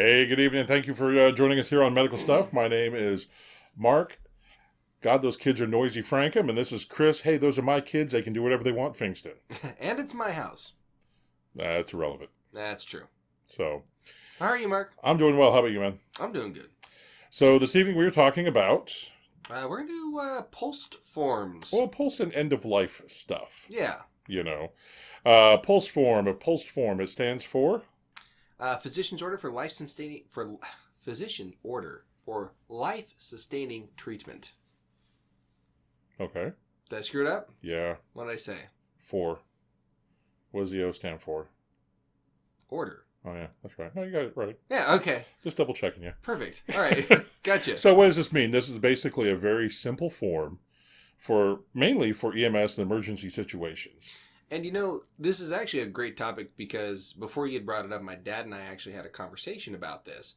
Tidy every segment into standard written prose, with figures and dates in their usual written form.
Hey, good evening. Thank you for joining us here on Medical Stuff. My name is Mark. God, those kids are noisy, Frankham. And this is Chris. Hey, those are my kids. They can do whatever they want, Fingston. And it's my house. That's irrelevant. That's true. So, How are you, Mark? I'm doing well. How about you, man? I'm doing good. So, this evening we were talking about, We're going to do POLST forms. well, post and end of life stuff. Yeah. You know, POLST form. A POLST form, it stands for? Physician's order for physician order for life-sustaining treatment. Okay. Did I screw it up? Yeah. What did I say? 4. What does the O stand for? Order. Oh, yeah, that's right. No, you got it right. Yeah, okay. Just double checking you. Perfect. All right. Gotcha. So what does this mean? This is basically a very simple form mainly for EMS and emergency situations. And you know, this is actually a great topic because before you had brought it up, my dad and I actually had a conversation about this.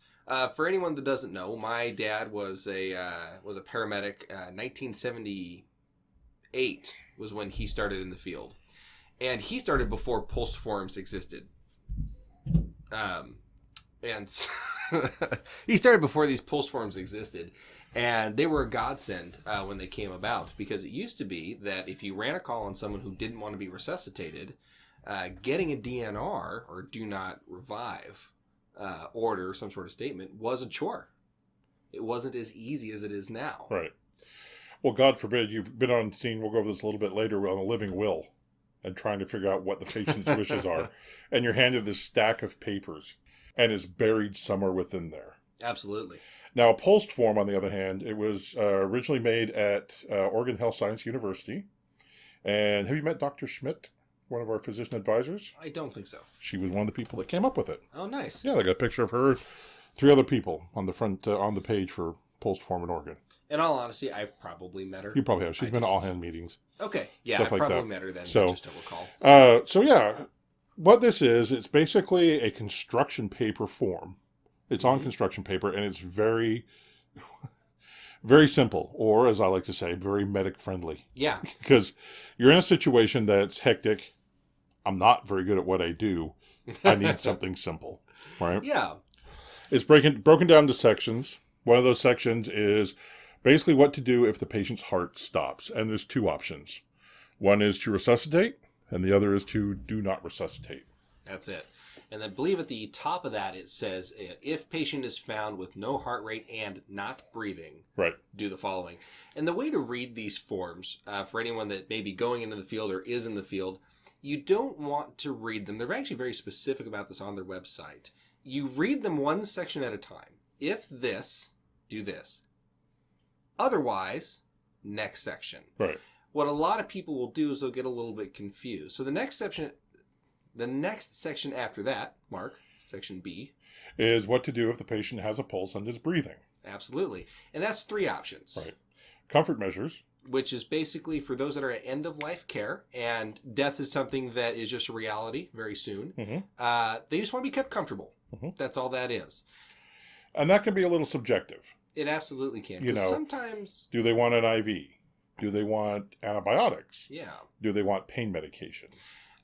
For anyone that doesn't know, my dad was a paramedic. 1978 was when he started in the field, and he started before POLST forms existed. And he started before these POLST forms existed, and they were a godsend when they came about, because it used to be that if you ran a call on someone who didn't want to be resuscitated, getting a DNR, or do not revive, order, some sort of statement, was a chore. It wasn't as easy as it is now. Right. Well, God forbid, you've been on scene, we'll go over this a little bit later, on a living will, and trying to figure out what the patient's wishes are. And you're handed this stack of papers, and it's buried somewhere within there. Absolutely. Now, a POLST form, on the other hand, it was originally made at Oregon Health Science University. And have you met Dr. Schmidt, one of our physician advisors? I don't think so. She was one of the people that came up with it. Oh, nice. Yeah, I got a picture of her, 3 other people on the front, on the page for POLST form in Oregon. In all honesty, I've probably met her. You probably have. She's been to all-hand meetings. Okay. Yeah, Stuff I like probably that. met her then, So, just don't recall. So yeah, what this is, it's basically a construction paper form. It's on construction paper, and it's very, very simple, or as I like to say, very medic-friendly. Yeah. Because you're in a situation that's hectic. I'm not very good at what I do. I need something simple, right? Yeah. It's broken down into sections. One of those sections is basically what to do if the patient's heart stops. And there's 2 options. One is to resuscitate, and the other is to do not resuscitate. That's it. And I believe at the top of that it says, if patient is found with no heart rate and not breathing, Right. do the following. And the way to read these forms, for anyone that may be going into the field or is in the field, you don't want to read them. They're actually very specific about this on their website. You read them one section at a time. If this, do this. Otherwise, next section. Right. What a lot of people will do is they'll get a little bit confused. So the next section after that, Mark, section B, is what to do if the patient has a pulse and is breathing. Absolutely. And that's 3 options. Right. Comfort measures. Which is basically for those that are at end-of-life care, and death is something that is just a reality very soon. Mm-hmm. They just want to be kept comfortable. Mm-hmm. That's all that is. And that can be a little subjective. It absolutely can. You know, sometimes... Do they want an IV? Do they want antibiotics? Yeah. Do they want pain medication?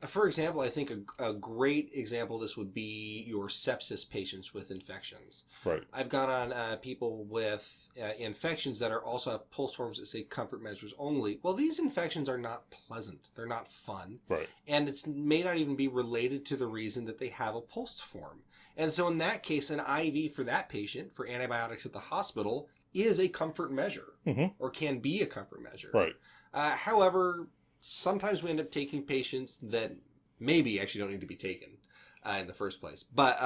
For example, I think a great example of this would be your sepsis patients with infections. Right. I've gone on people with infections that also have POLST forms that say comfort measures only. Well, these infections are not pleasant. They're not fun. Right. And it may not even be related to the reason that they have a POLST form. And so in that case, an IV for that patient, for antibiotics at the hospital, is a comfort measure, or can be a comfort measure. Right. However, sometimes we end up taking patients that maybe actually don't need to be taken in the first place. But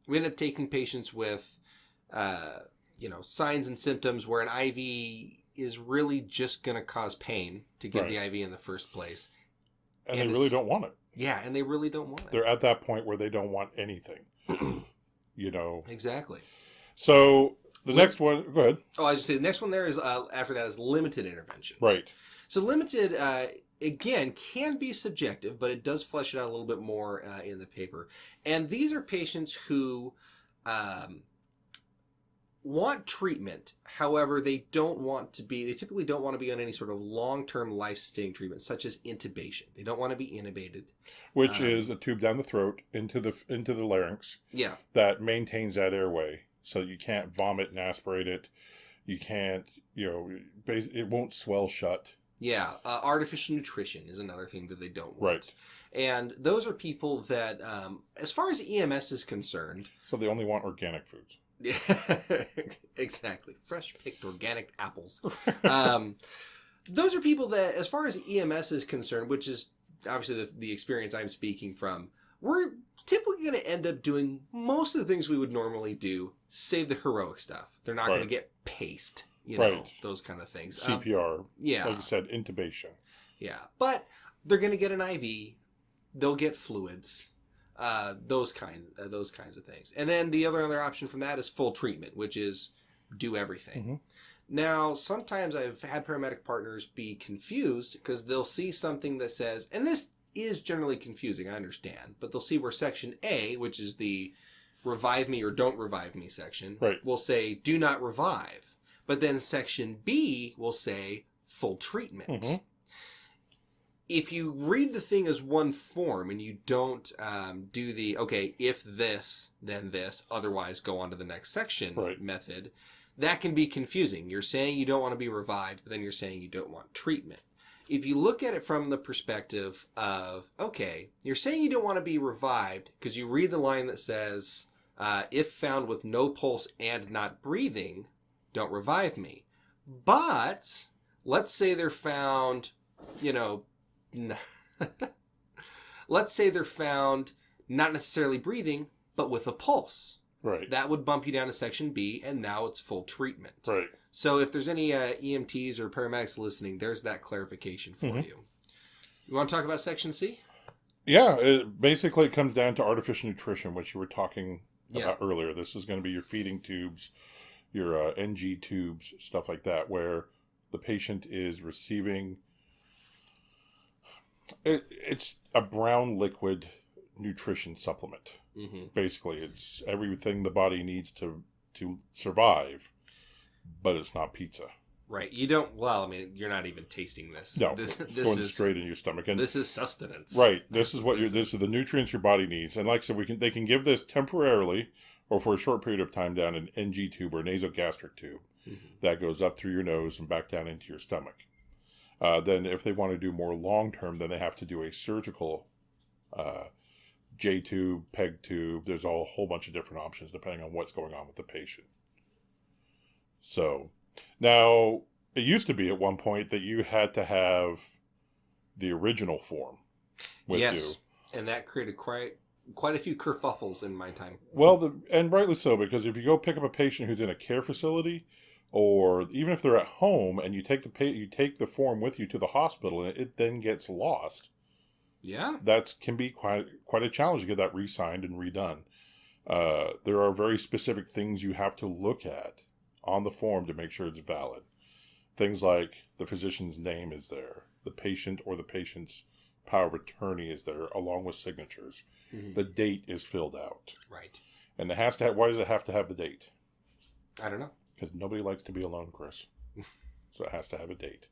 we end up taking patients with, signs and symptoms where an IV is really just going to cause pain to give the IV in the first place. And they really don't want it. Yeah, and they really don't want it. They're at that point where they don't want anything. Exactly. So the next one, go ahead. Oh, I was just say the next one there is after that is limited interventions. Right. So limited, again, can be subjective, but it does flesh it out a little bit more in the paper. And these are patients who want treatment. However, they typically don't want to be on any sort of long-term life-sustaining treatment, such as intubation. They don't want to be intubated. Which is a tube down the throat into the larynx. Yeah. That maintains that airway, so you can't vomit and aspirate it. You can't, it won't swell shut. Yeah. Artificial nutrition is another thing that they don't want. Right. And those are people that, as far as EMS is concerned... So they only want organic foods. Yeah, exactly. Fresh picked organic apples. Those are people that, as far as EMS is concerned, which is obviously the experience I'm speaking from, we're typically going to end up doing most of the things we would normally do, save the heroic stuff. They're not going to get paced, those kind of things. CPR. Yeah. Like you said, intubation. Yeah. But they're going to get an IV. They'll get fluids. Those kinds of things. And then the other option from that is full treatment, which is do everything. Mm-hmm. Now, sometimes I've had paramedic partners be confused because they'll see something that says, and this is generally confusing, I understand, but they'll see where section A, which is the revive me or don't revive me section, will say do not revive. But then section B will say full treatment. Mm-hmm. If you read the thing as one form and you don't do the, okay, if this, then this, otherwise go on to the next section method, that can be confusing. You're saying you don't want to be revived, but then you're saying you don't want treatment. If you look at it from the perspective of, okay, you're saying you don't want to be revived because you read the line that says, if found with no pulse and not breathing, don't revive me. But let's say they're found, let's say they're found not necessarily breathing, but with a pulse. Right. That would bump you down to section B, and now it's full treatment. Right. So if there's any EMTs or paramedics listening, there's that clarification for you. You want to talk about section C? Yeah. It comes down to artificial nutrition, which you were talking about earlier. This is going to be your feeding tubes, your NG tubes, stuff like that, where the patient is receiving... It's a brown liquid nutrition supplement. Mm-hmm. Basically, it's everything the body needs to survive, but it's not pizza. Right. You don't. Well, I mean, you're not even tasting this. No, this going is straight in your stomach. And this is sustenance. Right. This is what this is the nutrients your body needs. And like I said, they can give this temporarily or for a short period of time down an NG tube or nasogastric tube that goes up through your nose and back down into your stomach. Then if they want to do more long-term, then they have to do a surgical J-tube, PEG tube. There's a whole bunch of different options depending on what's going on with the patient. So, now, it used to be at one point that you had to have the original form with you. And that created quite a few kerfuffles in my time. Well, and rightly so, because if you go pick up a patient who's in a care facility... Or even if they're at home and you take the form with you to the hospital and it then gets lost. Yeah. That can be quite a challenge to get that re-signed and redone. There are very specific things you have to look at on the form to make sure it's valid. Things like the physician's name is there. The patient or the patient's power of attorney is there along with signatures. Mm-hmm. The date is filled out. Right. And why does it have to have the date? I don't know. Because nobody likes to be alone, Chris. So it has to have a date.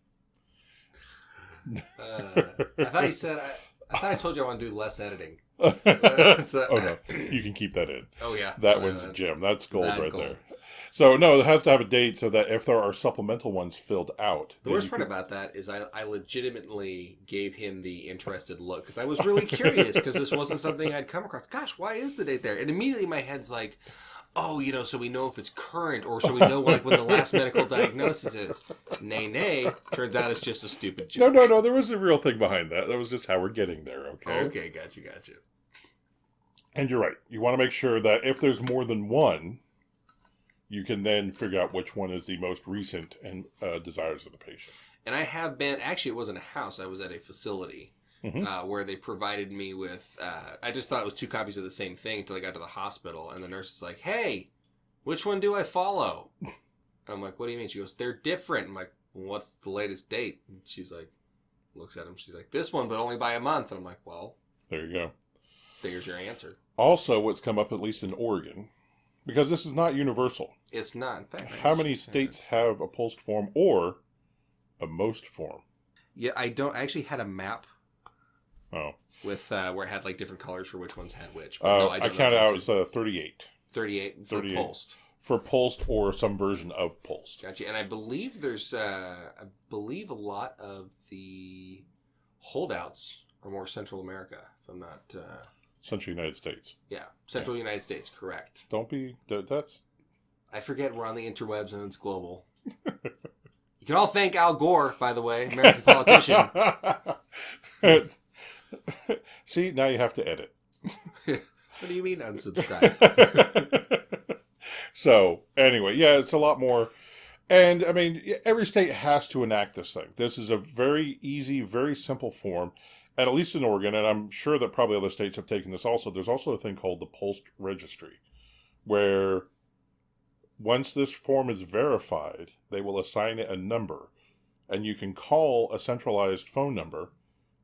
I thought you said... I thought I told you I want to do less editing. Oh, no. You can keep that in. Oh, yeah. That one's a gem. That's gold right there. So, no, it has to have a date so that if there are supplemental ones filled out... The worst part about that is I legitimately gave him the interested look because I was really curious because this wasn't something I'd come across. Gosh, why is the date there? And immediately my head's like... Oh, so we know if it's current, or so we know when the last medical diagnosis is. Nay. Turns out it's just a stupid joke. No. There was a real thing behind that. That was just how we're getting there. Okay. Okay, gotcha. And you're right. You want to make sure that if there's more than one, you can then figure out which one is the most recent and desires of the patient. And I have been. Actually, it wasn't a house. I was at a facility. Mm-hmm. Where they provided me with, I just thought it was 2 copies of the same thing until I got to the hospital. And the nurse is like, hey, which one do I follow? And I'm like, what do you mean? She goes, they're different. I'm like, well, what's the latest date? And she's like, looks at him. She's like, this one, but only by a month. And I'm like, well. There you go. There's your answer. Also, what's come up, at least in Oregon, Because this is not universal. It's not. In fact, How many states have a POLST form or a MOST form? Yeah, I don't. I actually had a map Oh. with where it had like different colors for which ones had which. But no, I I don't counted know. out it was 38. 38 for 38. POLST. For POLST or some version of POLST. Gotcha. And I believe there's, I believe a lot of the holdouts are more Central America, if I'm not... Central United States. Yeah, Central United States, correct. Don't be... That's... I forget we're on the interwebs and it's global. You can all thank Al Gore, by the way, American politician. See, now you have to edit. What do you mean unsubscribe? So, anyway, yeah, it's a lot more. And, I mean, every state has to enact this thing. This is a very easy, very simple form. And at least in Oregon, and I'm sure that probably other states have taken this also, there's also a thing called the POLST registry, where once this form is verified, they will assign it a number. And you can call a centralized phone number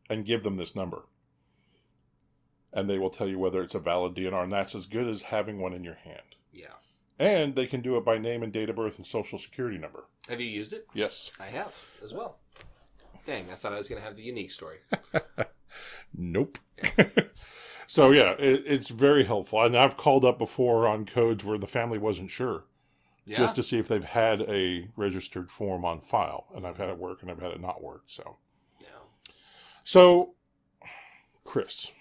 and give them this number. And they will tell you whether it's a valid DNR, and that's as good as having one in your hand. Yeah. And they can do it by name and date of birth and social security number. Have you used it? Yes. I have, as well. Dang, I thought I was going to have the unique story. Nope. So, yeah, it's very helpful. And I've called up before on codes where the family wasn't sure. Yeah. Just to see if they've had a registered form on file. And I've had it work and I've had it not work. So, Chris,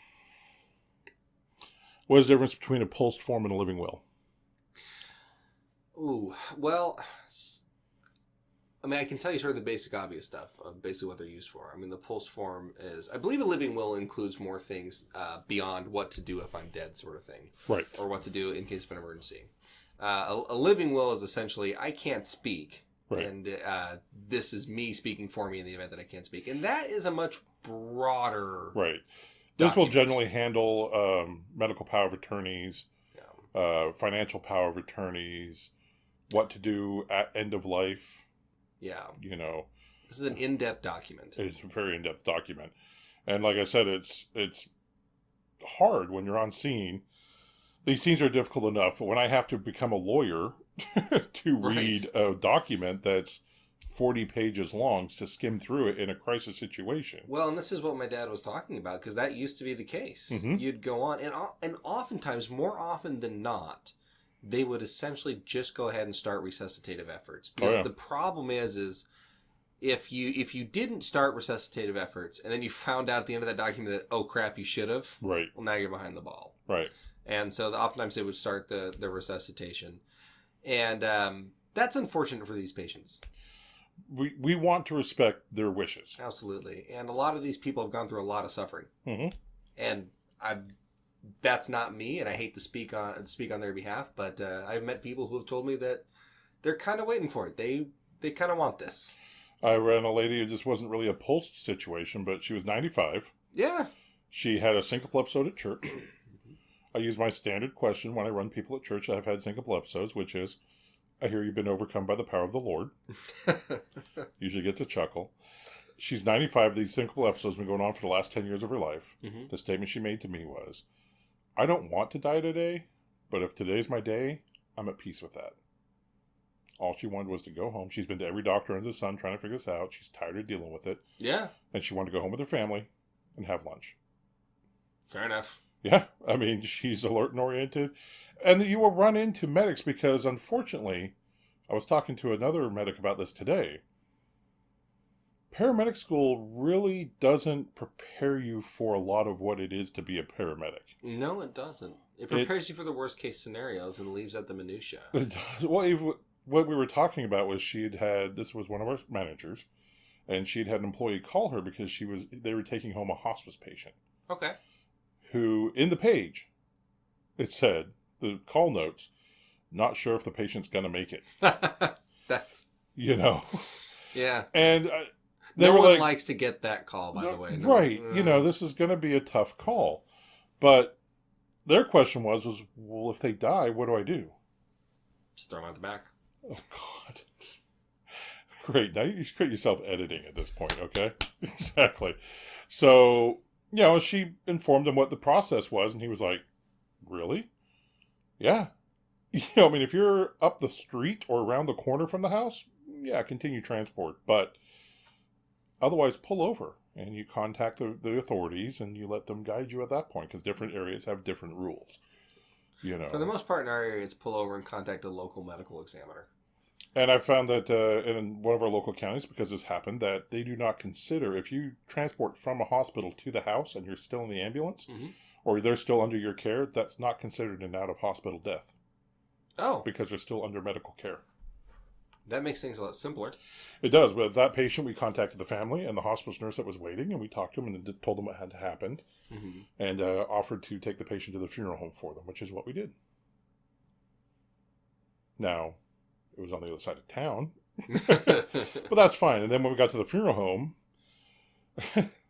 what is the difference between a POLST form and a living will? Ooh, well, I mean, I can tell you sort of the basic obvious stuff of basically what they're used for. I mean, the POLST form is, I believe a living will includes more things beyond what to do if I'm dead sort of thing. Right. Or what to do in case of an emergency. A living will is essentially, I can't speak. Right. And this is me speaking for me in the event that I can't speak. And that is a much broader... Right. This will generally handle medical power of attorneys, financial power of attorneys, what to do at end of life. Yeah. You know. This is an in-depth document. It's a very in-depth document. And like I said, it's hard when you're on scene. These scenes are difficult enough, but when I have to become a lawyer to read a document that's 40 pages long to skim through it in a crisis situation. Well, and this is what my dad was talking about, because that used to be the case. Mm-hmm. You'd go on, and oftentimes, more often than not, they would essentially just go ahead and start resuscitative efforts. Because the problem is if you didn't start resuscitative efforts, and then you found out at the end of that document that, oh crap, you should have, well, now you're behind the ball. Right. And so oftentimes they would start the resuscitation. And that's unfortunate for these patients. We want to respect their wishes. Absolutely. And a lot of these people have gone through a lot of suffering. Mm-hmm. And that's not me, and I hate to speak on their behalf, but I've met people who have told me that they're kind of waiting for it. They kind of want this. I ran a lady who just wasn't really a POLST situation, but she was 95. Yeah. She had a syncope episode at church. I use my standard question when I run people at church that have had syncope episodes, which is, I hear you've been overcome by the power of the Lord. Usually gets a chuckle. She's 95. These syncope episodes have been going on for the last 10 years of her life. Mm-hmm. The statement she made to me was, I don't want to die today, but if today's my day, I'm at peace with that. All she wanted was to go home. She's been to every doctor under the sun trying to figure this out. She's tired of dealing with it. Yeah. And she wanted to go home with her family and have lunch. Fair enough. Yeah. I mean, she's alert and oriented. And you will run into medics because, unfortunately, I was talking to another medic about this today. Paramedic school really doesn't prepare you for a lot of what it is to be a paramedic. No, it doesn't. It prepares you for the worst case scenarios and leaves out the minutia. Well, what we were talking about was this was one of our managers, and she'd had an employee call her because they were taking home a hospice patient. Okay. Who, in the page, it said, the call notes, not sure if the patient's going to make it. That's... Yeah. And... no one likes to get that call, by the way. Right. This is going to be a tough call. But their question was, well, if they die, what do I do? Just throw them out the back. Oh, God. Great. Now you quit yourself editing at this point, okay? Exactly. So, she informed him what the process was, and he was like, really? Yeah. I mean, if you're up the street or around the corner from the house, yeah, continue transport. But otherwise, pull over and you contact the authorities and you let them guide you at that point, because different areas have different rules. For the most part in our area, it's pull over and contact a local medical examiner. And I found that in one of our local counties, because this happened, that they do not consider, if you transport from a hospital to the house and you're still in the ambulance, or they're still under your care, that's not considered an out-of-hospital death. Oh. Because they're still under medical care. That makes things a lot simpler. It does. With that patient, we contacted the family and the hospice nurse that was waiting, and we talked to them and told them what had happened, and offered to take the patient to the funeral home for them, which is what we did. Now, it was on the other side of town, but that's fine. And then when we got to the funeral home,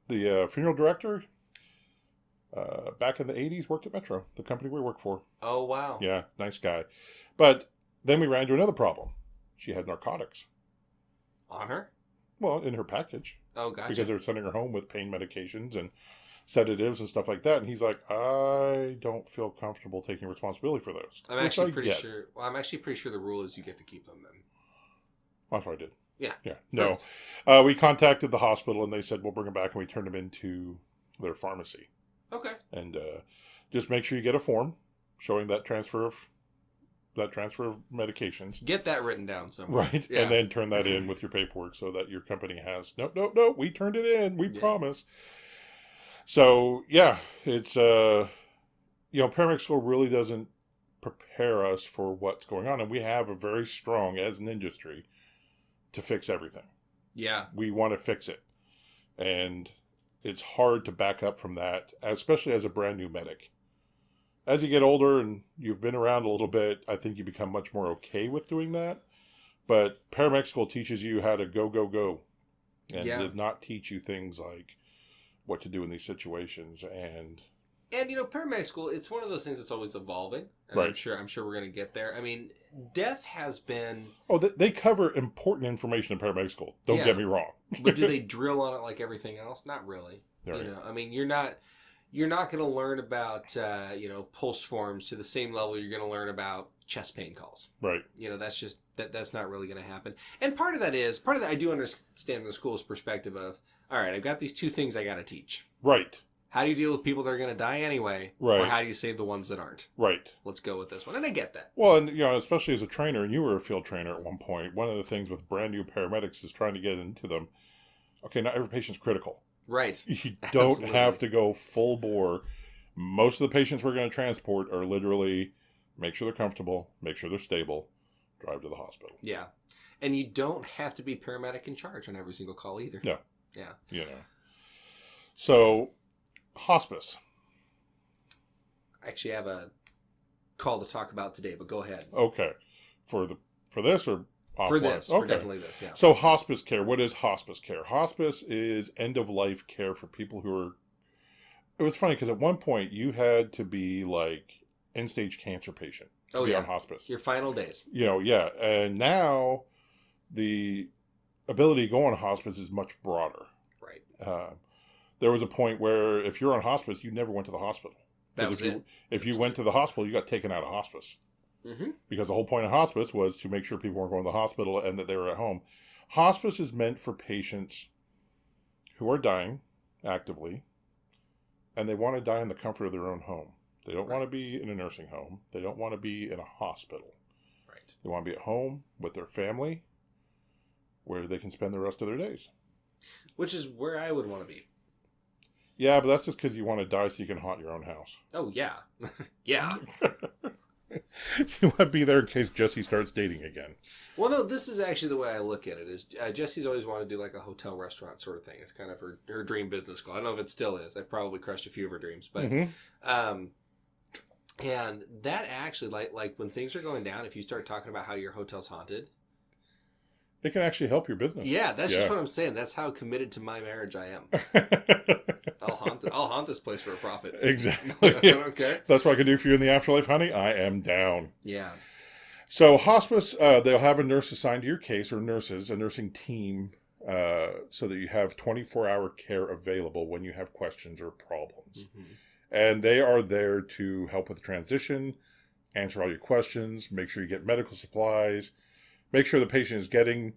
the funeral director, back in the 80s, worked at Metro, the company we work for. Oh, wow. Yeah, nice guy. But then we ran into another problem. She had narcotics. On her? Well, in her package. Oh, gotcha. Because they were sending her home with pain medications and sedatives and stuff like that. And he's like, I don't feel comfortable taking responsibility for those. I'm actually pretty sure. Well, I'm actually pretty sure the rule is you get to keep them then. That's what I did. Yeah. Yeah. No. We contacted the hospital and they said, we'll bring them back, and we turned them into their pharmacy. Okay. And just make sure you get a form showing that transfer of medications. Get that written down somewhere. Right. Yeah. And then turn that in with your paperwork so that your company has, no, we turned it in. We promise. So, yeah, it's, paramedic school really doesn't prepare us for what's going on. And we have a very strong, as an industry, to fix everything. Yeah. We want to fix it. And it's hard to back up from that, especially as a brand new medic. As you get older and you've been around a little bit, I think you become much more okay with doing that. But paramedic school teaches you how to go. And does not teach you things like what to do in these situations. And paramedic school, it's one of those things that's always evolving. And right. I'm sure we're going to get there. I mean, death has been... Oh, they cover important information in paramedic school. Don't get me wrong. But do they drill on it like everything else? Not really. Right. I mean, you're not going to learn about, POLST forms to the same level you're going to learn about chest pain calls. Right. That's just, that's not really going to happen. And part of that I do understand from the school's perspective of, all right, I've got these two things I got to teach. Right. How do you deal with people that are going to die anyway? Right. Or how do you save the ones that aren't? Right. Let's go with this one. And I get that. Well, and, especially as a trainer, and you were a field trainer at one point, one of the things with brand new paramedics is trying to get into them. Okay, not every patient's critical. Right. You don't have to go full bore. Most of the patients we're going to transport are literally make sure they're comfortable, make sure they're stable, drive to the hospital. Yeah. And you don't have to be paramedic in charge on every single call either. No. Yeah. So, hospice. I actually have a call to talk about today, but go ahead. Okay. For this or offline? For this. Okay. For definitely this, yeah. So hospice care, what is hospice care? Hospice is end-of-life care for people who are... It was funny because at one point you had to be like end-stage cancer patient to be on hospice. Your final days. Yeah. And now the ability to go on hospice is much broader. Right. There was a point where if you're on hospice, you never went to the hospital. That was it. If you went to the hospital, you got taken out of hospice. Mm-hmm. Because the whole point of hospice was to make sure people weren't going to the hospital and that they were at home. Hospice is meant for patients who are dying actively, and they want to die in the comfort of their own home. They don't want to be in a nursing home. They don't want to be in a hospital. Right. They want to be at home with their family where they can spend the rest of their days. Which is where I would want to be. Yeah, but that's just because you want to die so you can haunt your own house. Oh, yeah. Yeah. You want to be there in case Jesse starts dating again. Well, no, this is actually the way I look at it. Is Jesse's always wanted to do like a hotel restaurant sort of thing. It's kind of her dream business goal. I don't know if it still is. I've probably crushed a few of her dreams. But and that actually, like when things are going down, if you start talking about how your hotel's haunted, it can actually help your business. Yeah, that's just what I'm saying. That's how committed to my marriage I am. I'll haunt this place for a profit. Exactly. Okay. That's what I can do for you in the afterlife, honey. I am down. Yeah. So hospice, they'll have a nurse assigned to your case, or nurses, a nursing team, so that you have 24-hour care available when you have questions or problems. Mm-hmm. And they are there to help with the transition answer all your questions, make sure you get medical supplies, make sure the patient is getting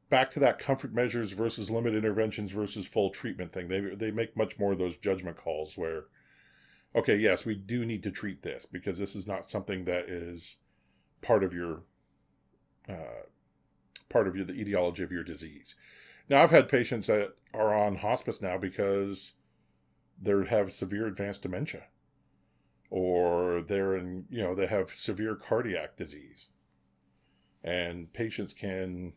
back to that comfort measures versus limited interventions versus full treatment thing. They make much more of those judgment calls where, okay, yes, we do need to treat this because this is not something that is part of your the etiology of your disease. Now, I've had patients that are on hospice now because they have severe advanced dementia, or they have severe cardiac disease, and patients can,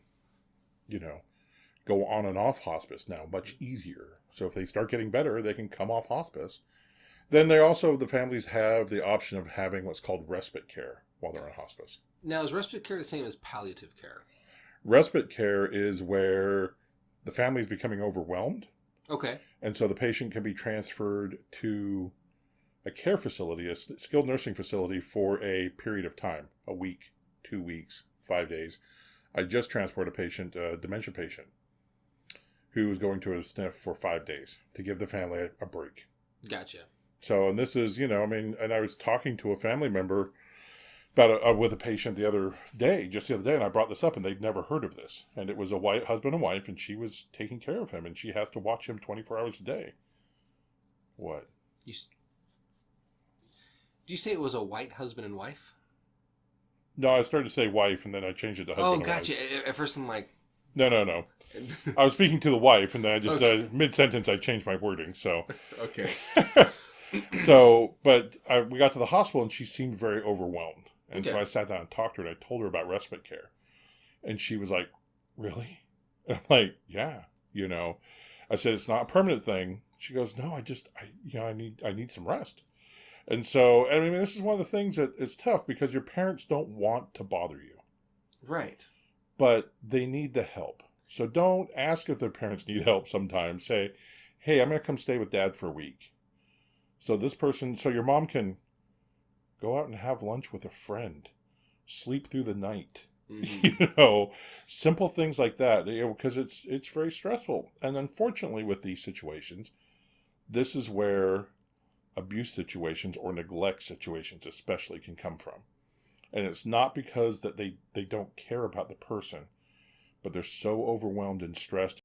go on and off hospice now much easier. So if they start getting better, they can come off hospice. Then the families have the option of having what's called respite care while they're on hospice. Now, is respite care the same as palliative care? Respite care is where the family is becoming overwhelmed. Okay. And so the patient can be transferred to a care facility, a skilled nursing facility, for a period of time, a week, 2 weeks, 5 days. I just transported a dementia patient, who was going to a SNF for 5 days to give the family a break. Gotcha. So, and this is, and I was talking to a family member about with a patient just the other day, and I brought this up, and they'd never heard of this. And it was a white husband and wife, and she was taking care of him, and she has to watch him 24 hours a day. What? Did you say it was a white husband and wife? No, I started to say wife, and then I changed it to husband and wife. Oh, gotcha. At first I'm like... No. I was speaking to the wife, and then I just, mid-sentence, I changed my wording, so... Okay. So, but we got to the hospital, and she seemed very overwhelmed. And so I sat down and talked to her, and I told her about respite care. And she was like, really? And I'm like, yeah, I said, it's not a permanent thing. She goes, no, I need some rest. And so, this is one of the things that is tough because your parents don't want to bother you. Right. But they need the help. So don't ask if their parents need help sometimes. Say, hey, I'm going to come stay with Dad for a week. So your mom can go out and have lunch with a friend, sleep through the night, simple things like that, because it's very stressful. And unfortunately with these situations, this is where abuse situations or neglect situations especially can come from. And it's not because that they don't care about the person, but they're so overwhelmed and stressed